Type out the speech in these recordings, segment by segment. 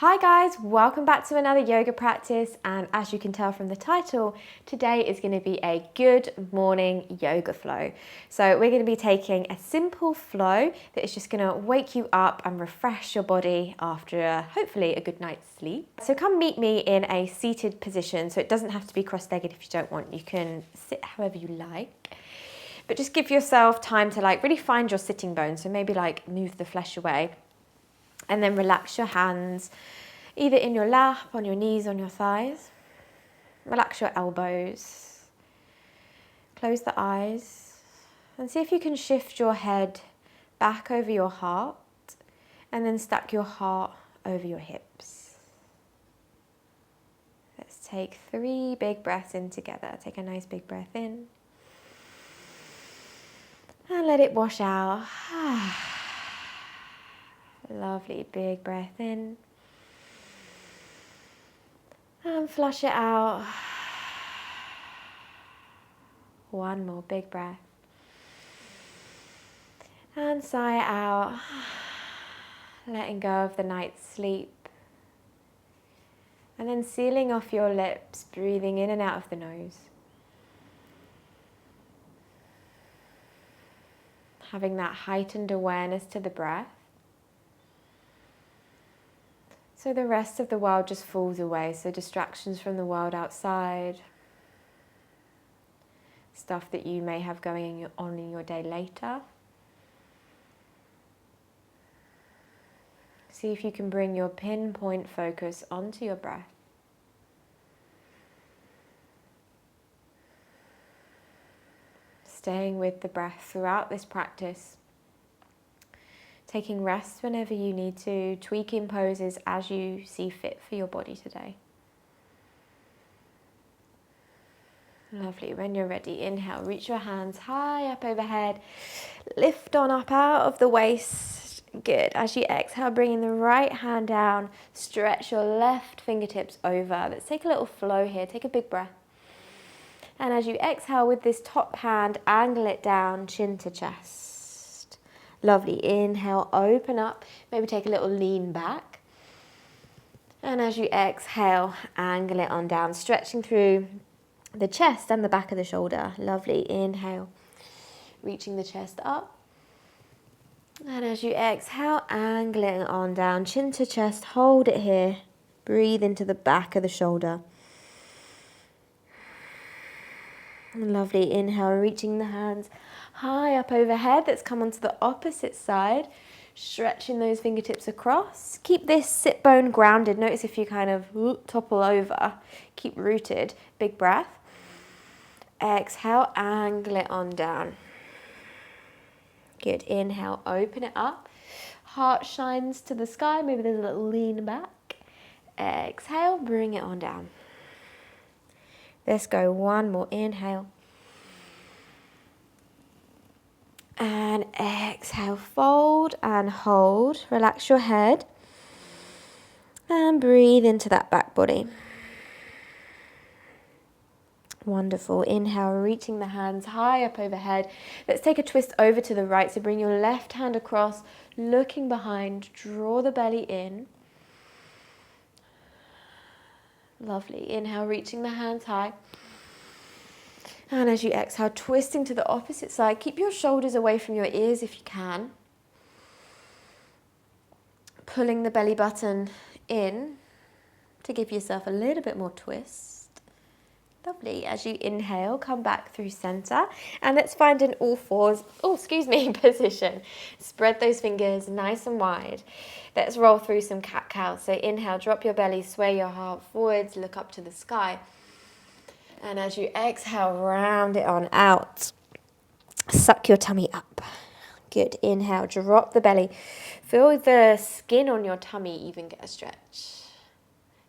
Hi guys, welcome back to another yoga practice, and as you can tell from the title, today is going to be a good morning yoga flow. So we're going to be taking a simple flow that is just going to wake you up and refresh your body after hopefully a good night's sleep. So come meet me in a seated position, so it doesn't have to be cross-legged if you don't want. You can sit however you like. But just give yourself time to really find your sitting bones. So maybe move the flesh away. And then relax your hands, either in your lap, on your knees, on your thighs. Relax your elbows. Close the eyes. And see if you can shift your head back over your heart. And then stack your heart over your hips. Let's take 3 big breaths in together. Take a nice big breath in. And let it wash out. Lovely, big breath in. And flush it out. One more big breath. And sigh it out. Letting go of the night's sleep. And then sealing off your lips, breathing in and out of the nose. Having that heightened awareness to the breath. So the rest of the world just falls away. So distractions from the world outside, stuff that you may have going on in your day later. See if you can bring your pinpoint focus onto your breath. Staying with the breath throughout this practice. Taking rest whenever you need to, tweaking poses as you see fit for your body today. Lovely. When you're ready, inhale, reach your hands high up overhead, lift on up out of the waist. Good. As you exhale, bringing the right hand down, stretch your left fingertips over. Let's take a little flow here. Take a big breath. And as you exhale with this top hand, angle it down, chin to chest. Lovely. Inhale, open up. Maybe take a little lean back. And as you exhale, angle it on down, stretching through the chest and the back of the shoulder. Lovely. Inhale, reaching the chest up. And as you exhale, angle it on down, chin to chest. Hold it here. Breathe into the back of the shoulder. Lovely. Inhale, reaching the hands high up overhead. Let's come onto the opposite side, stretching those fingertips across. Keep this sit bone grounded. Notice if you kind of topple over, keep rooted. Big breath. Exhale, angle it on down. Good. Inhale, open it up. Heart shines to the sky. Maybe there's a little lean back. Exhale, bring it on down. Let's go one more. Inhale. And exhale, fold and hold. Relax your head. And breathe into that back body. Wonderful. Inhale, reaching the hands high up overhead. Let's take a twist over to the right. So bring your left hand across, looking behind. Draw the belly in. Lovely. Inhale, reaching the hands high. And as you exhale, twisting to the opposite side. Keep your shoulders away from your ears if you can. Pulling the belly button in to give yourself a little bit more twist. Lovely. As you inhale, come back through center. And let's find an all fours, position. Spread those fingers nice and wide. Let's roll through some cat-cow. So inhale, drop your belly, sway your heart forwards, look up to the sky. And as you exhale, round it on out. Suck your tummy up. Good. Inhale, drop the belly. Feel the skin on your tummy even get a stretch.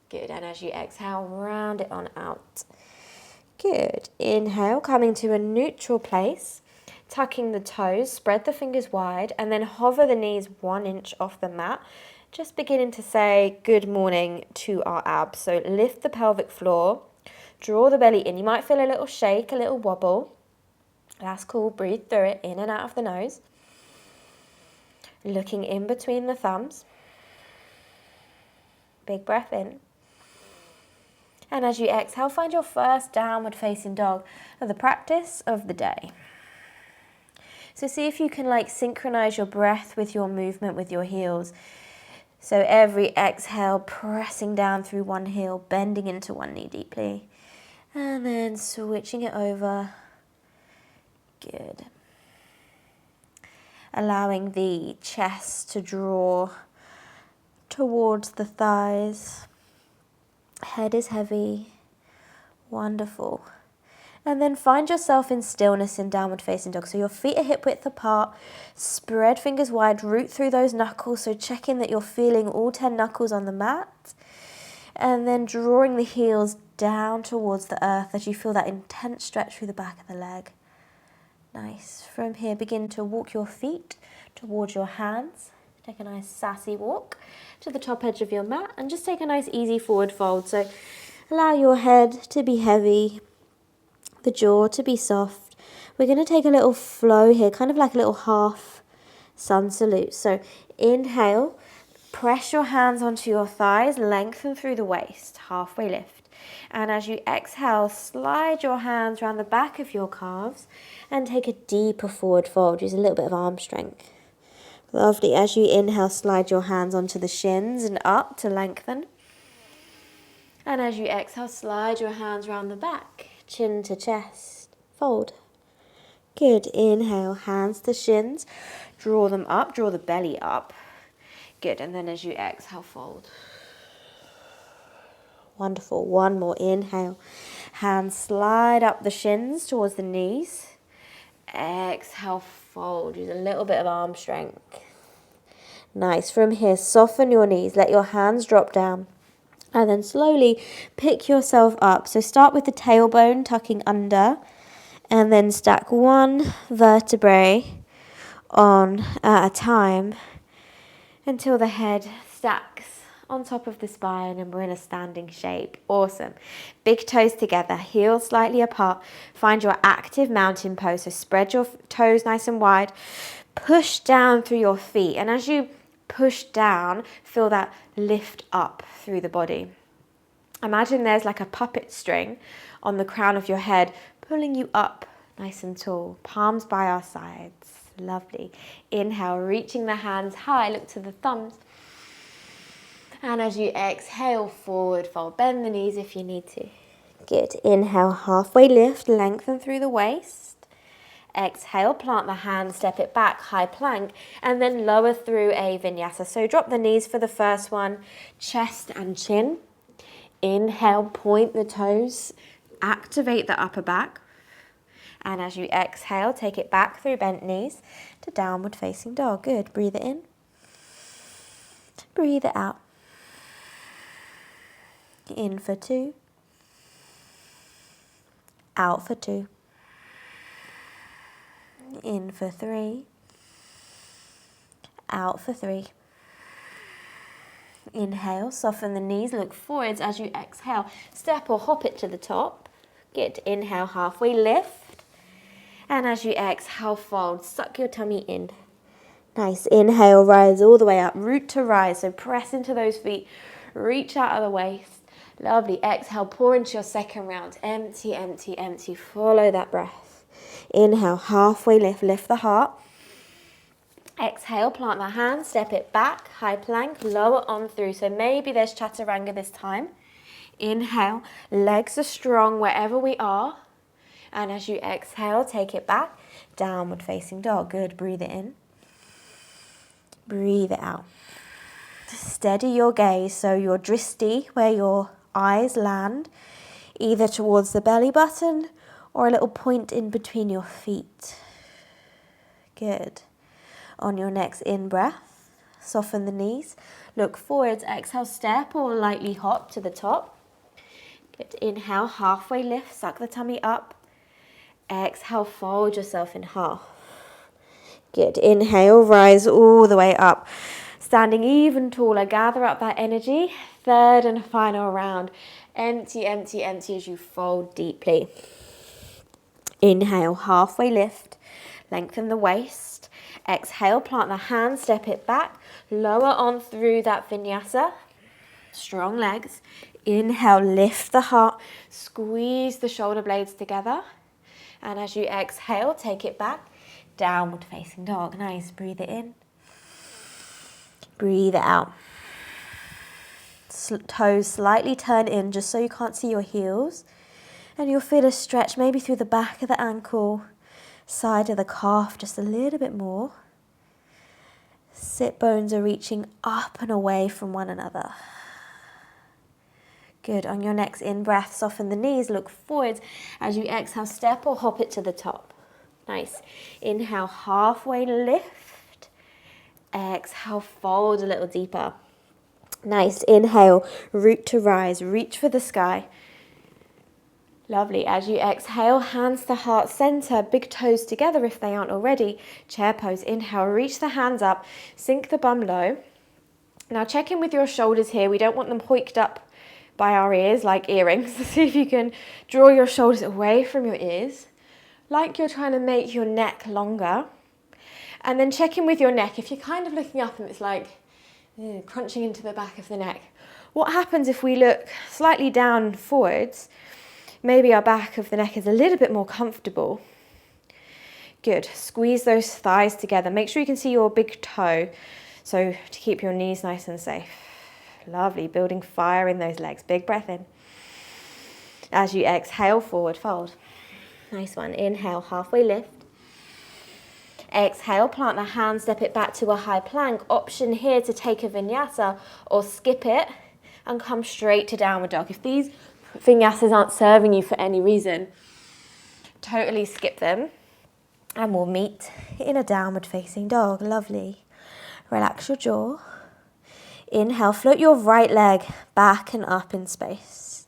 Good. And as you exhale, round it on out. Good. Inhale, coming to a neutral place. Tucking the toes, spread the fingers wide, and then hover the knees 1 inch off the mat. Just beginning to say good morning to our abs. So lift the pelvic floor. Draw the belly in. You might feel a little shake, a little wobble. That's cool. Breathe through it, in and out of the nose. Looking in between the thumbs. Big breath in. And as you exhale, find your first downward facing dog of the practice of the day. So see if you can like synchronize your breath with your movement with your heels. So every exhale, pressing down through one heel, bending into one knee deeply. And then switching it over. Good. Allowing the chest to draw towards the thighs. Head is heavy. Wonderful. And then find yourself in stillness in downward facing dog. So your feet are hip width apart. Spread fingers wide. Root through those knuckles. So checking that you're feeling all 10 knuckles on the mat. And then drawing the heels down towards the earth as you feel that intense stretch through the back of the leg. Nice. From here, begin to walk your feet towards your hands. Take a nice sassy walk to the top edge of your mat and just take a nice easy forward fold. So allow your head to be heavy, the jaw to be soft. We're going to take a little flow here, kind of like a little half sun salute. So inhale, press your hands onto your thighs, lengthen through the waist, halfway lift. And as you exhale, slide your hands around the back of your calves and take a deeper forward fold. Use a little bit of arm strength. Lovely. As you inhale, slide your hands onto the shins and up to lengthen. And as you exhale, slide your hands around the back, chin to chest, fold. Good. Inhale, hands to shins, draw them up, draw the belly up. Good. And then as you exhale, fold. Wonderful. One more. Inhale, hands slide up the shins towards the knees. Exhale, fold. Use a little bit of arm strength. Nice. From here, soften your knees. Let your hands drop down. And then slowly pick yourself up. So start with the tailbone tucking under. And then stack one vertebrae on at a time until the head stacks on top of the spine and we're in a standing shape. Awesome. Big toes together, heels slightly apart. Find your active mountain pose. So spread your toes nice and wide. Push down through your feet. And as you push down, feel that lift up through the body. Imagine there's like a puppet string on the crown of your head, pulling you up nice and tall. Palms by our sides. Lovely. Inhale, reaching the hands high. Look to the thumbs. And as you exhale, forward fold. Bend the knees if you need to. Good. Inhale, halfway lift, lengthen through the waist. Exhale, plant the hands, step it back, high plank, and then lower through a vinyasa. So drop the knees for the first one, chest and chin. Inhale, point the toes, activate the upper back. And as you exhale, take it back through bent knees to downward facing dog. Good. Breathe it in. Breathe it out. In for 2. Out for 2. In for 3. Out for 3. Inhale, soften the knees, look forwards as you exhale. Step or hop it to the top. Good. Inhale, halfway lift. And as you exhale, fold. Suck your tummy in. Nice. Inhale, rise all the way up. Root to rise. So press into those feet. Reach out of the waist. Lovely. Exhale, pour into your second round. Empty, empty, empty. Follow that breath. Inhale, halfway lift. Lift the heart. Exhale, plant the hands, step it back, high plank, lower on through. So maybe there's chaturanga this time. Inhale, legs are strong wherever we are. And as you exhale, take it back, downward facing dog. Good. Breathe it in. Breathe it out. Steady your gaze, so your dristi, where your eyes land, either towards the belly button or a little point in between your feet. Good. On your next in-breath, soften the knees. Look forwards, exhale, step or lightly hop to the top. Good. Inhale, halfway lift, suck the tummy up. Exhale, fold yourself in half. Good. Inhale, rise all the way up. Standing even taller, gather up that energy. Third and final round. Empty, empty, empty as you fold deeply. Inhale, halfway lift. Lengthen the waist. Exhale, plant the hands, step it back. Lower on through that vinyasa. Strong legs. Inhale, lift the heart, squeeze the shoulder blades together. And as you exhale, take it back, downward facing dog. Nice, breathe it in. Breathe it out. Toes slightly turn in just so you can't see your heels. And you'll feel a stretch maybe through the back of the ankle, side of the calf, just a little bit more. Sit bones are reaching up and away from one another. Good. On your next in-breath, soften the knees, look forwards. As you exhale, step or hop it to the top. Nice. Inhale, halfway lift. Exhale, fold a little deeper. Nice. Inhale, root to rise, reach for the sky. Lovely. As you exhale, hands to heart center, big toes together if they aren't already. Chair pose. Inhale, reach the hands up, sink the bum low. Now check in with your shoulders here. We don't want them hoiked up by our ears like earrings. See if you can draw your shoulders away from your ears, like you're trying to make your neck longer. And then check in with your neck. If you're kind of looking up and it's like crunching into the back of the neck, what happens if we look slightly down forwards? Maybe our back of the neck is a little bit more comfortable. Good. Squeeze those thighs together. Make sure you can see your big toe, so to keep your knees nice and safe. Lovely, building fire in those legs. Big breath in. As you exhale, forward fold. Nice one. Inhale, halfway lift. Exhale, plant the hands, step it back to a high plank. Option here to take a vinyasa or skip it and come straight to downward dog. If these vinyasas aren't serving you for any reason, totally skip them and we'll meet in a downward facing dog. Lovely. Relax your jaw. Inhale, float your right leg back and up in space.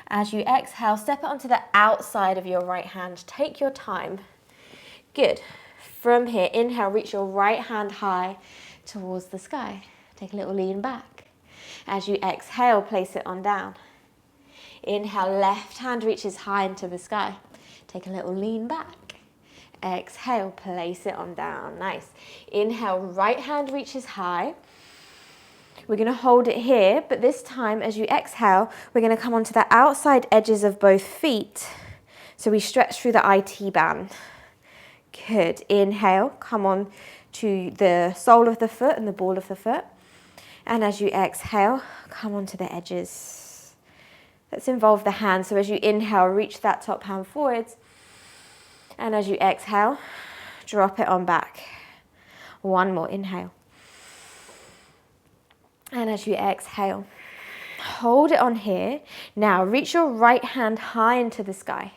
As you exhale, step it onto the outside of your right hand. Take your time. Good. From here, inhale, reach your right hand high towards the sky. Take a little lean back. As you exhale, place it on down. Inhale, left hand reaches high into the sky. Take a little lean back. Exhale, place it on down. Nice. Inhale, right hand reaches high. We're going to hold it here, but this time as you exhale, we're going to come onto the outside edges of both feet. So we stretch through the IT band. Good. Inhale, come on to the sole of the foot and the ball of the foot. And as you exhale, come onto the edges. Let's involve the hands. So as you inhale, reach that top hand forwards. And as you exhale, drop it on back. One more. Inhale. And as you exhale, hold it on here. Now reach your right hand high into the sky.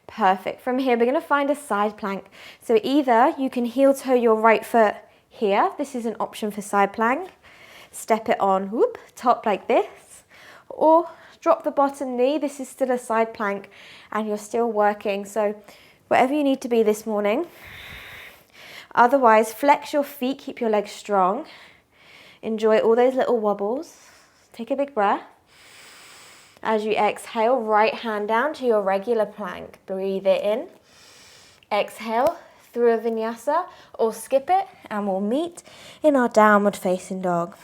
Perfect. From here, we're going to find a side plank. So either you can heel toe your right foot here. This is an option for side plank. Step it on, whoop, top like this. Or drop the bottom knee. This is still a side plank and you're still working. So whatever you need to be this morning. Otherwise, flex your feet, keep your legs strong. Enjoy all those little wobbles. Take a big breath. As you exhale, right hand down to your regular plank. Breathe it in. Exhale through a vinyasa or skip it and we'll meet in our downward facing dog.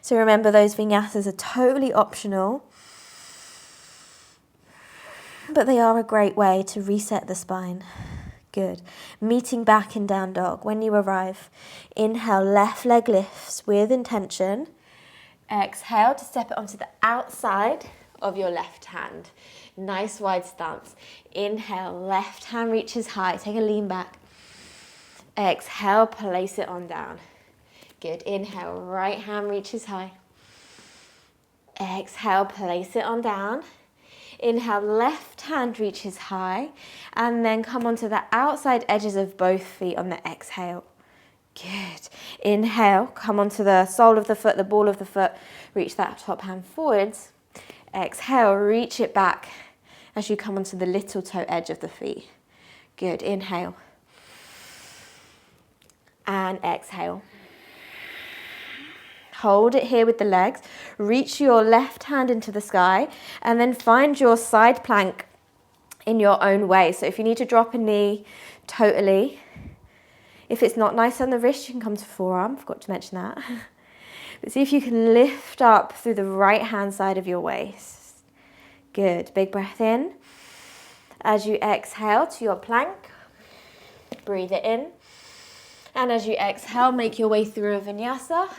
So remember, those vinyasas are totally optional, but they are a great way to reset the spine. Good. Meeting back in down dog. When you arrive, inhale, left leg lifts with intention. Exhale to step it onto the outside of your left hand. Nice wide stance. Inhale, left hand reaches high. Take a lean back. Exhale, place it on down. Good. Inhale, right hand reaches high. Exhale, place it on down. Inhale, left hand reaches high, and then come onto the outside edges of both feet on the exhale. Good. Inhale, come onto the sole of the foot, the ball of the foot, reach that top hand forwards. Exhale, reach it back as you come onto the little toe edge of the feet. Good. Inhale. And exhale. Hold it here with the legs. Reach your left hand into the sky and then find your side plank in your own way. So if you need to drop a knee, totally. If it's not nice on the wrist, you can come to forearm. Forgot to mention that. See if you can lift up through the right hand side of your waist. Good. Big breath in. As you exhale to your plank, breathe it in. And as you exhale, make your way through a vinyasa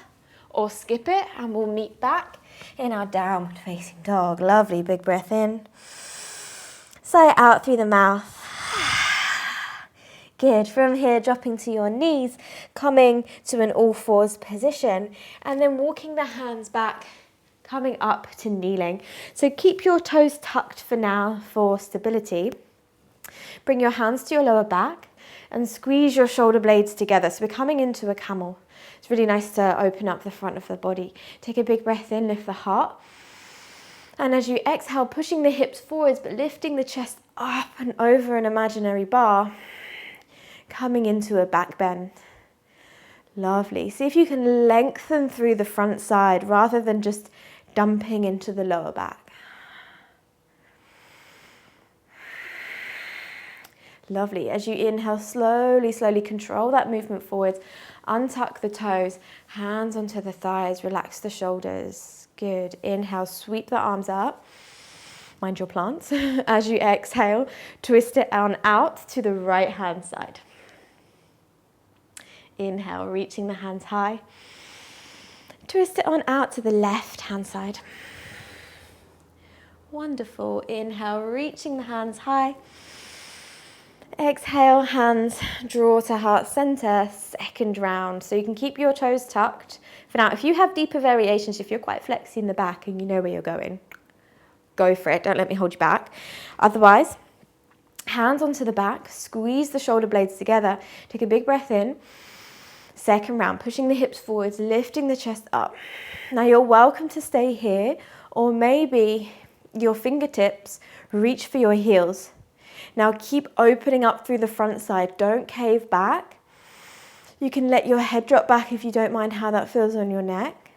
or skip it, and we'll meet back in our downward facing dog. Lovely. Big breath in. Sigh out through the mouth. Good. From here, dropping to your knees, coming to an all fours position, and then walking the hands back, coming up to kneeling. So keep your toes tucked for now for stability. Bring your hands to your lower back and squeeze your shoulder blades together. So we're coming into a camel. It's really nice to open up the front of the body. Take a big breath in, lift the heart. And as you exhale, pushing the hips forwards, but lifting the chest up and over an imaginary bar. Coming into a back bend. Lovely. See if you can lengthen through the front side rather than just dumping into the lower back. Lovely. As you inhale, slowly, slowly control that movement forwards. Untuck the toes, hands onto the thighs, relax the shoulders. Good. Inhale, sweep the arms up. Mind your plants. As you exhale, twist it on out to the right hand side. Inhale, reaching the hands high. Twist it on out to the left hand side. Wonderful. Inhale, reaching the hands high. Exhale, hands draw to heart center, second round. So you can keep your toes tucked. For now, if you have deeper variations, if you're quite flexy in the back and you know where you're going, go for it. Don't let me hold you back. Otherwise, hands onto the back, squeeze the shoulder blades together. Take a big breath in. Second round, pushing the hips forwards, lifting the chest up. Now you're welcome to stay here, or maybe your fingertips reach for your heels. Now keep opening up through the front side. Don't cave back. You can let your head drop back if you don't mind how that feels on your neck.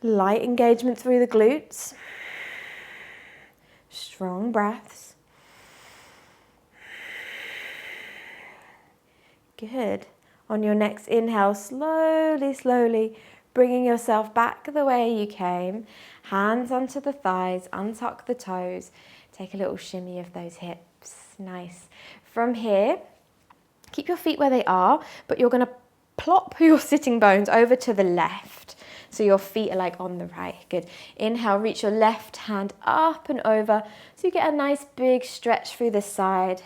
Light engagement through the glutes. Strong breaths. Good. On your next inhale, slowly, slowly bringing yourself back the way you came. Hands onto the thighs, untuck the toes. Take a little shimmy of those hips. Nice. From here, keep your feet where they are, but you're going to plop your sitting bones over to the left. So your feet are like on the right. Good. Inhale, reach your left hand up and over. So you get a nice big stretch through the side.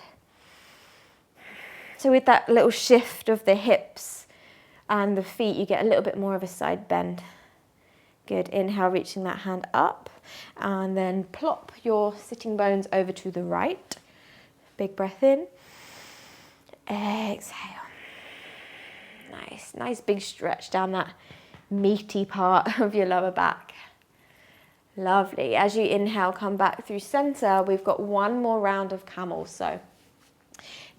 So with that little shift of the hips and the feet, you get a little bit more of a side bend. Good. Inhale, reaching that hand up, and then plop your sitting bones over to the right. Big breath in. Exhale. Nice, nice big stretch down that meaty part of your lower back. Lovely. As you inhale, come back through center. We've got one more round of camel. So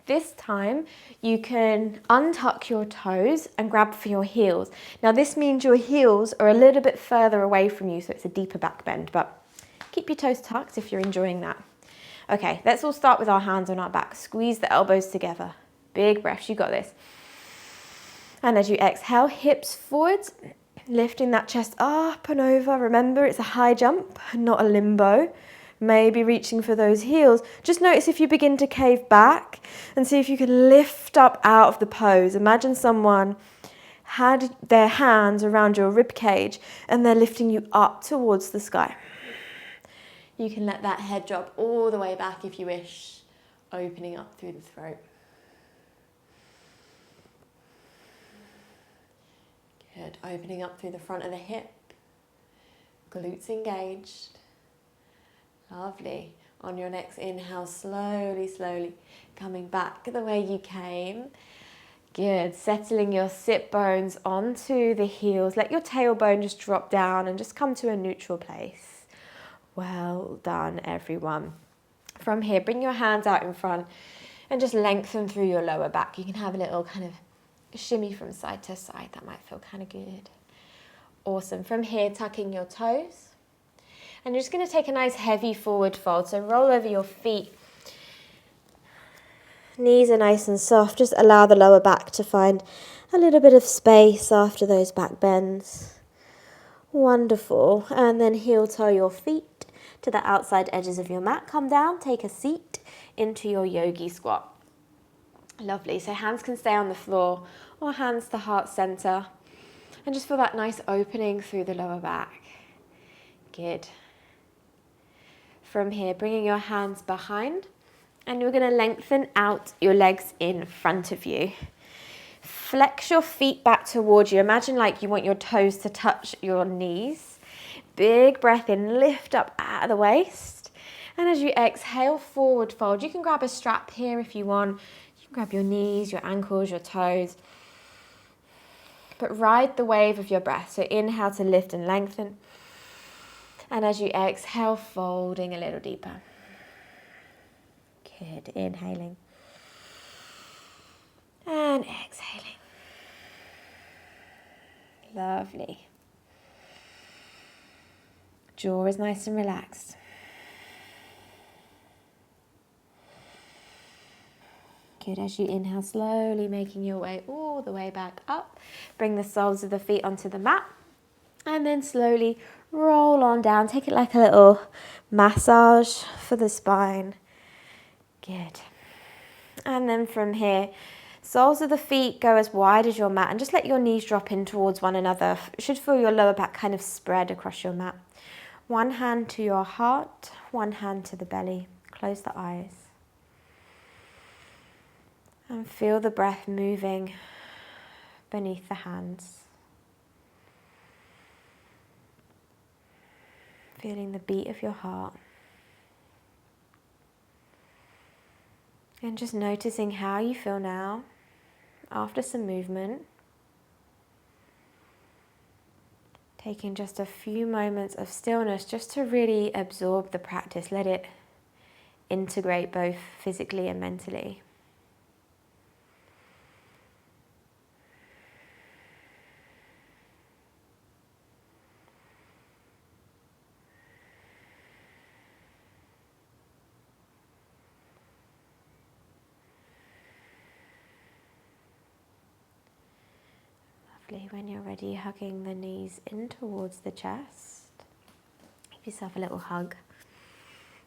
this time you can untuck your toes and grab for your heels. Now this means your heels are a little bit further away from you, so it's a deeper back bend, but keep your toes tucked if you're enjoying that. Okay, let's all start with our hands on our back. Squeeze the elbows together. Big breaths, you got this. And as you exhale, hips forwards, lifting that chest up and over. Remember, it's a high jump, not a limbo. Maybe reaching for those heels. Just notice if you begin to cave back and see if you can lift up out of the pose. Imagine someone had their hands around your rib cage and they're lifting you up towards the sky. You can let that head drop all the way back if you wish, opening up through the throat. Good. Opening up through the front of the hip, glutes engaged. Lovely. On your next inhale, slowly, slowly coming back the way you came. Good. Settling your sit bones onto the heels. Let your tailbone just drop down and just come to a neutral place. Well done, everyone. From here, bring your hands out in front and just lengthen through your lower back. You can have a little kind of shimmy from side to side. That might feel kind of good. Awesome. From here, tucking your toes. And you're just going to take a nice heavy forward fold. So roll over your feet. Knees are nice and soft. Just allow the lower back to find a little bit of space after those back bends. Wonderful. And then heel toe your feet to the outside edges of your mat. Come down, take a seat into your yogi squat. Lovely. So hands can stay on the floor or hands to heart center. And just feel that nice opening through the lower back. Good. From here, bringing your hands behind, and you're going to lengthen out your legs in front of you. Flex your feet back towards you. Imagine like you want your toes to touch your knees. Big breath in, lift up out of the waist. And as you exhale, forward fold. You can grab a strap here if you want. You can grab your knees, your ankles, your toes. But ride the wave of your breath. So inhale to lift and lengthen. And as you exhale, folding a little deeper. Good. Inhaling. And exhaling. Lovely. Jaw is nice and relaxed. Good. As you inhale, slowly making your way all the way back up. Bring the soles of the feet onto the mat. And then slowly roll on down. Take it like a little massage for the spine. Good. And then from here, soles of the feet go as wide as your mat and just let your knees drop in towards one another. You should feel your lower back kind of spread across your mat. One hand to your heart, one hand to the belly. Close the eyes. And feel the breath moving beneath the hands. Feeling the beat of your heart. And just noticing how you feel now after some movement. Taking just a few moments of stillness just to really absorb the practice. Let it integrate both physically and mentally. When you're ready, hugging the knees in towards the chest. Give yourself a little hug.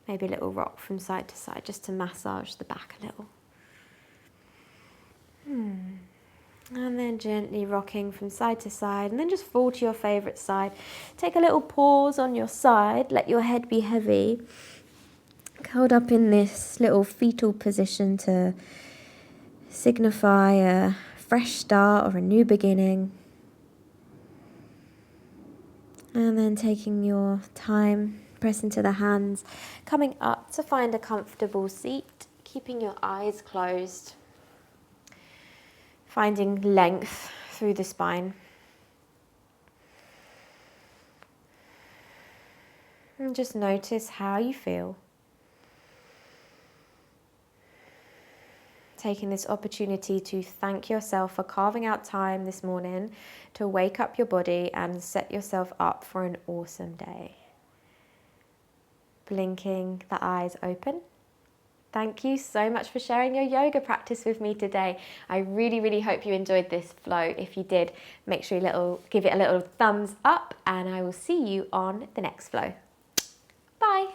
Maybe a little rock from side to side just to massage the back a little. And then gently rocking from side to side, and then just fall to your favorite side. Take a little pause on your side. Let your head be heavy. Curled up in this little fetal position to signify a fresh start or a new beginning. And then taking your time, press into the hands, coming up to find a comfortable seat, keeping your eyes closed, finding length through the spine. And just notice how you feel. Taking this opportunity to thank yourself for carving out time this morning to wake up your body and set yourself up for an awesome day. Blinking the eyes open. Thank you so much for sharing your yoga practice with me today. I really, really hope you enjoyed this flow. If you did, make sure you give it a little thumbs up, and I will see you on the next flow. Bye.